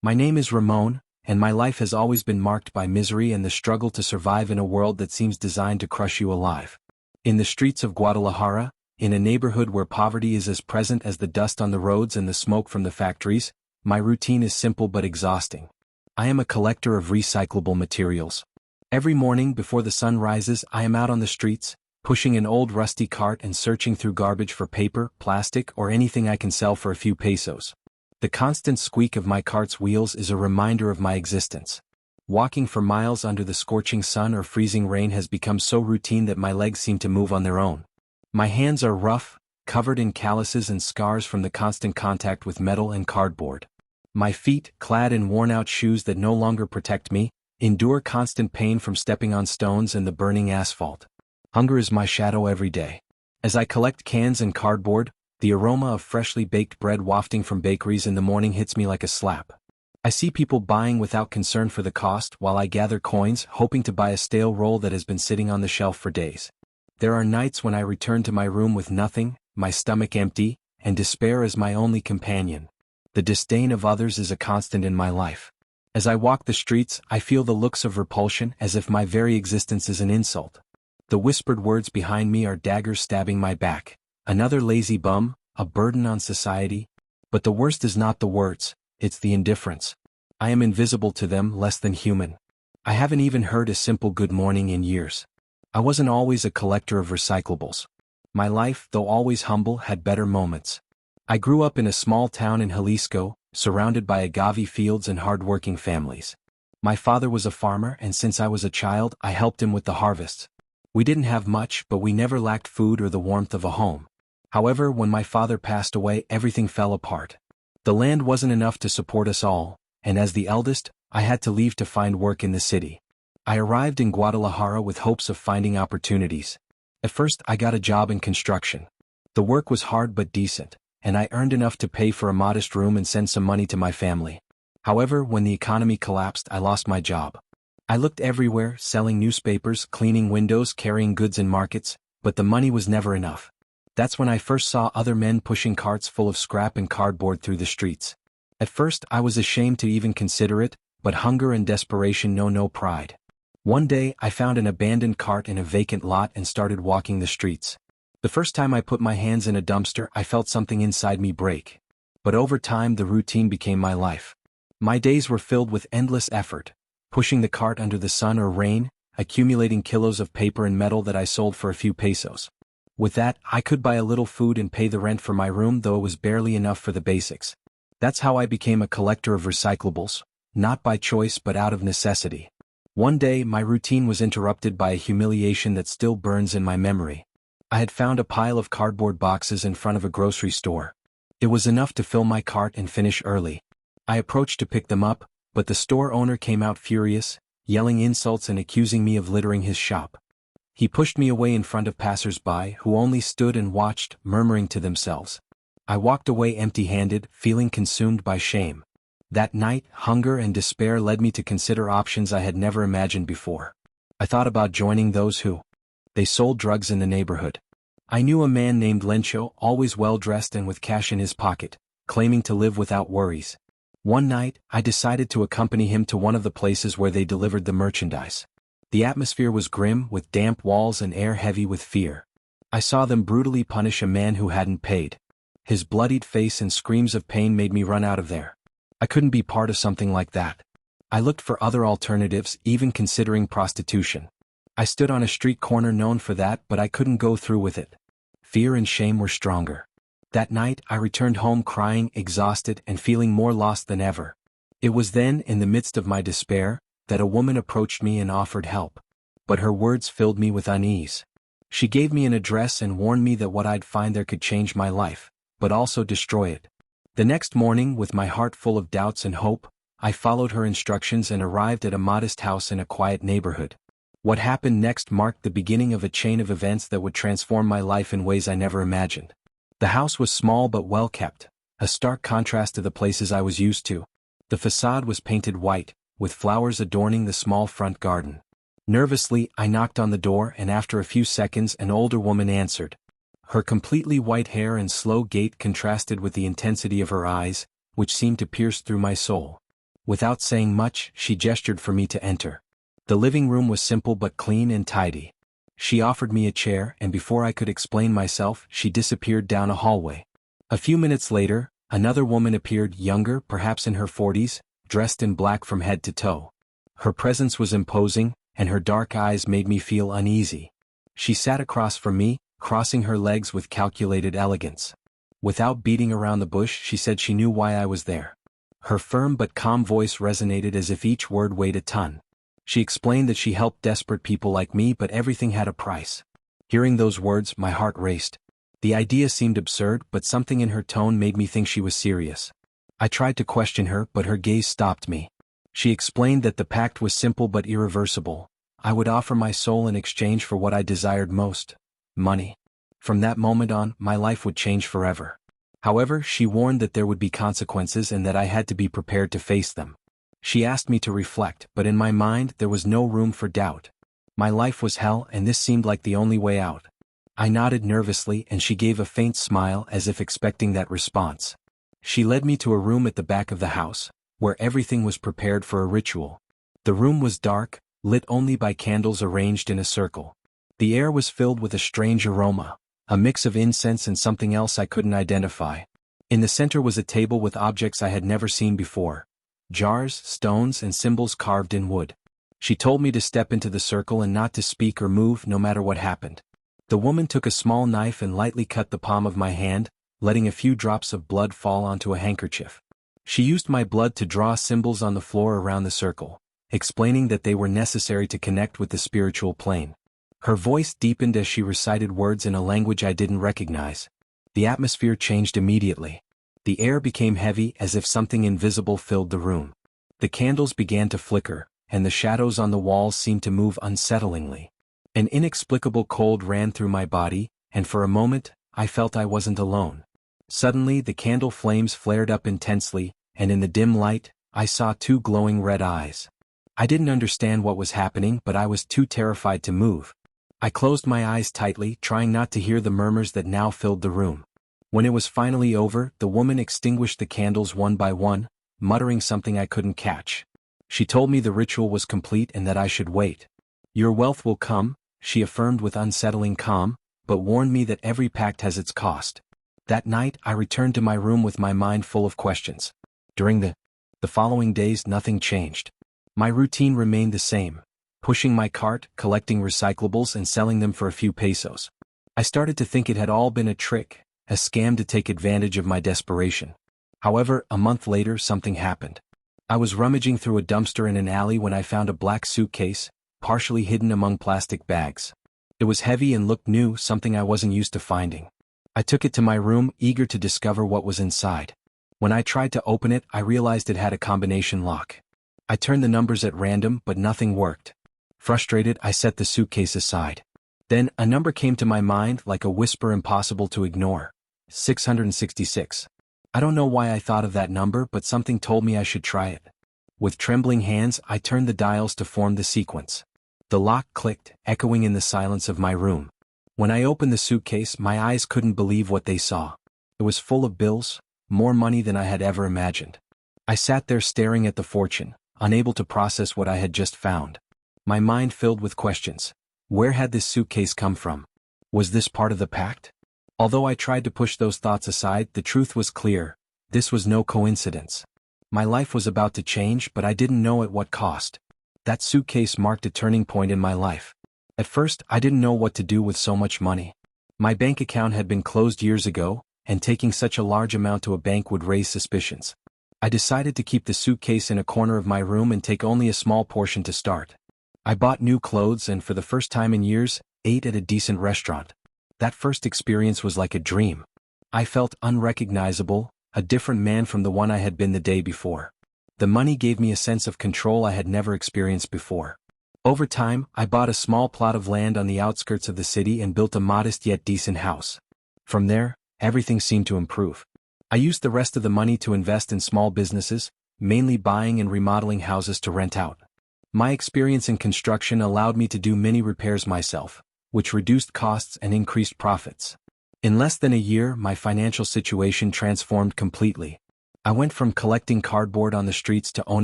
My name is Ramon, and my life has always been marked by misery and the struggle to survive in a world that seems designed to crush you alive. In the streets of Guadalajara, in a neighborhood where poverty is as present as the dust on the roads and the smoke from the factories, my routine is simple but exhausting. I am a collector of recyclable materials. Every morning before the sun rises, I am out on the streets, pushing an old rusty cart and searching through garbage for paper, plastic, or anything I can sell for a few pesos. The constant squeak of my cart's wheels is a reminder of my existence. Walking for miles under the scorching sun or freezing rain has become so routine that my legs seem to move on their own. My hands are rough, covered in calluses and scars from the constant contact with metal and cardboard. My feet, clad in worn-out shoes that no longer protect me, endure constant pain from stepping on stones and the burning asphalt. Hunger is my shadow every day. As I collect cans and cardboard, the aroma of freshly baked bread wafting from bakeries in the morning hits me like a slap. I see people buying without concern for the cost while I gather coins, hoping to buy a stale roll that has been sitting on the shelf for days. There are nights when I return to my room with nothing, my stomach empty, and despair as my only companion. The disdain of others is a constant in my life. As I walk the streets, I feel the looks of repulsion as if my very existence is an insult. The whispered words behind me are daggers stabbing my back. Another lazy bum, a burden on society. But the worst is not the words, it's the indifference. I am invisible to them, less than human. I haven't even heard a simple good morning in years. I wasn't always a collector of recyclables. My life, though always humble, had better moments. I grew up in a small town in Jalisco, surrounded by agave fields and hard-working families. My father was a farmer, and since I was a child, I helped him with the harvests. We didn't have much, but we never lacked food or the warmth of a home. However, when my father passed away, everything fell apart. The land wasn't enough to support us all, and as the eldest, I had to leave to find work in the city. I arrived in Guadalajara with hopes of finding opportunities. At first, I got a job in construction. The work was hard but decent, and I earned enough to pay for a modest room and send some money to my family. However, when the economy collapsed, I lost my job. I looked everywhere, selling newspapers, cleaning windows, carrying goods in markets, but the money was never enough. That's when I first saw other men pushing carts full of scrap and cardboard through the streets. At first, I was ashamed to even consider it, but hunger and desperation know no pride. One day, I found an abandoned cart in a vacant lot and started walking the streets. The first time I put my hands in a dumpster, I felt something inside me break. But over time, the routine became my life. My days were filled with endless effort, pushing the cart under the sun or rain, accumulating kilos of paper and metal that I sold for a few pesos. With that, I could buy a little food and pay the rent for my room, though it was barely enough for the basics. That's how I became a collector of recyclables, not by choice but out of necessity. One day, my routine was interrupted by a humiliation that still burns in my memory. I had found a pile of cardboard boxes in front of a grocery store. It was enough to fill my cart and finish early. I approached to pick them up, but the store owner came out furious, yelling insults and accusing me of littering his shop. He pushed me away in front of passers-by who only stood and watched, murmuring to themselves. I walked away empty-handed, feeling consumed by shame. That night, hunger and despair led me to consider options I had never imagined before. I thought about joining those who they sold drugs in the neighborhood. I knew a man named Lencho, always well-dressed and with cash in his pocket, claiming to live without worries. One night, I decided to accompany him to one of the places where they delivered the merchandise. The atmosphere was grim, with damp walls and air heavy with fear. I saw them brutally punish a man who hadn't paid. His bloodied face and screams of pain made me run out of there. I couldn't be part of something like that. I looked for other alternatives, even considering prostitution. I stood on a street corner known for that, but I couldn't go through with it. Fear and shame were stronger. That night, I returned home crying, exhausted, and feeling more lost than ever. It was then, in the midst of my despair, that a woman approached me and offered help. But her words filled me with unease. She gave me an address and warned me that what I'd find there could change my life, but also destroy it. The next morning, with my heart full of doubts and hope, I followed her instructions and arrived at a modest house in a quiet neighborhood. What happened next marked the beginning of a chain of events that would transform my life in ways I never imagined. The house was small but well kept, a stark contrast to the places I was used to. The facade was painted white, with flowers adorning the small front garden. Nervously, I knocked on the door, and after a few seconds an older woman answered. Her completely white hair and slow gait contrasted with the intensity of her eyes, which seemed to pierce through my soul. Without saying much, she gestured for me to enter. The living room was simple but clean and tidy. She offered me a chair, and before I could explain myself, she disappeared down a hallway. A few minutes later, another woman appeared, younger, perhaps in her 40s, dressed in black from head to toe. Her presence was imposing, and her dark eyes made me feel uneasy. She sat across from me, crossing her legs with calculated elegance. Without beating around the bush, she said she knew why I was there. Her firm but calm voice resonated as if each word weighed a ton. She explained that she helped desperate people like me, but everything had a price. Hearing those words, my heart raced. The idea seemed absurd, but something in her tone made me think she was serious. I tried to question her, but her gaze stopped me. She explained that the pact was simple but irreversible. I would offer my soul in exchange for what I desired most: money. From that moment on, my life would change forever. However, she warned that there would be consequences and that I had to be prepared to face them. She asked me to reflect, but in my mind there was no room for doubt. My life was hell, and this seemed like the only way out. I nodded nervously, and she gave a faint smile as if expecting that response. She led me to a room at the back of the house, where everything was prepared for a ritual. The room was dark, lit only by candles arranged in a circle. The air was filled with a strange aroma, a mix of incense and something else I couldn't identify. In the center was a table with objects I had never seen before: jars, stones, and symbols carved in wood. She told me to step into the circle and not to speak or move no matter what happened. The woman took a small knife and lightly cut the palm of my hand, letting a few drops of blood fall onto a handkerchief. She used my blood to draw symbols on the floor around the circle, explaining that they were necessary to connect with the spiritual plane. Her voice deepened as she recited words in a language I didn't recognize. The atmosphere changed immediately. The air became heavy, as if something invisible filled the room. The candles began to flicker, and the shadows on the walls seemed to move unsettlingly. An inexplicable cold ran through my body, and for a moment, I felt I wasn't alone. Suddenly, the candle flames flared up intensely, and in the dim light, I saw two glowing red eyes. I didn't understand what was happening, but I was too terrified to move. I closed my eyes tightly, trying not to hear the murmurs that now filled the room. When it was finally over, the woman extinguished the candles one by one, muttering something I couldn't catch. She told me the ritual was complete and that I should wait. "Your wealth will come," she affirmed with unsettling calm, but warned me that every pact has its cost. That night, I returned to my room with my mind full of questions. During the following days, nothing changed. My routine remained the same: pushing my cart, collecting recyclables, and selling them for a few pesos. I started to think it had all been a trick, a scam to take advantage of my desperation. However, a month later, something happened. I was rummaging through a dumpster in an alley when I found a black suitcase, partially hidden among plastic bags. It was heavy and looked new, something I wasn't used to finding. I took it to my room, eager to discover what was inside. When I tried to open it, I realized it had a combination lock. I turned the numbers at random, but nothing worked. Frustrated, I set the suitcase aside. Then, a number came to my mind, like a whisper impossible to ignore: 666. I don't know why I thought of that number, but something told me I should try it. With trembling hands, I turned the dials to form the sequence. The lock clicked, echoing in the silence of my room. When I opened the suitcase, my eyes couldn't believe what they saw. It was full of bills, more money than I had ever imagined. I sat there staring at the fortune, unable to process what I had just found. My mind filled with questions. Where had this suitcase come from? Was this part of the pact? Although I tried to push those thoughts aside, the truth was clear: this was no coincidence. My life was about to change, but I didn't know at what cost. That suitcase marked a turning point in my life. At first, I didn't know what to do with so much money. My bank account had been closed years ago, and taking such a large amount to a bank would raise suspicions. I decided to keep the suitcase in a corner of my room and take only a small portion to start. I bought new clothes and, for the first time in years, ate at a decent restaurant. That first experience was like a dream. I felt unrecognizable, a different man from the one I had been the day before. The money gave me a sense of control I had never experienced before. Over time, I bought a small plot of land on the outskirts of the city and built a modest yet decent house. From there, everything seemed to improve. I used the rest of the money to invest in small businesses, mainly buying and remodeling houses to rent out. My experience in construction allowed me to do many repairs myself, which reduced costs and increased profits. In less than a year, my financial situation transformed completely. I went from collecting cardboard on the streets to owning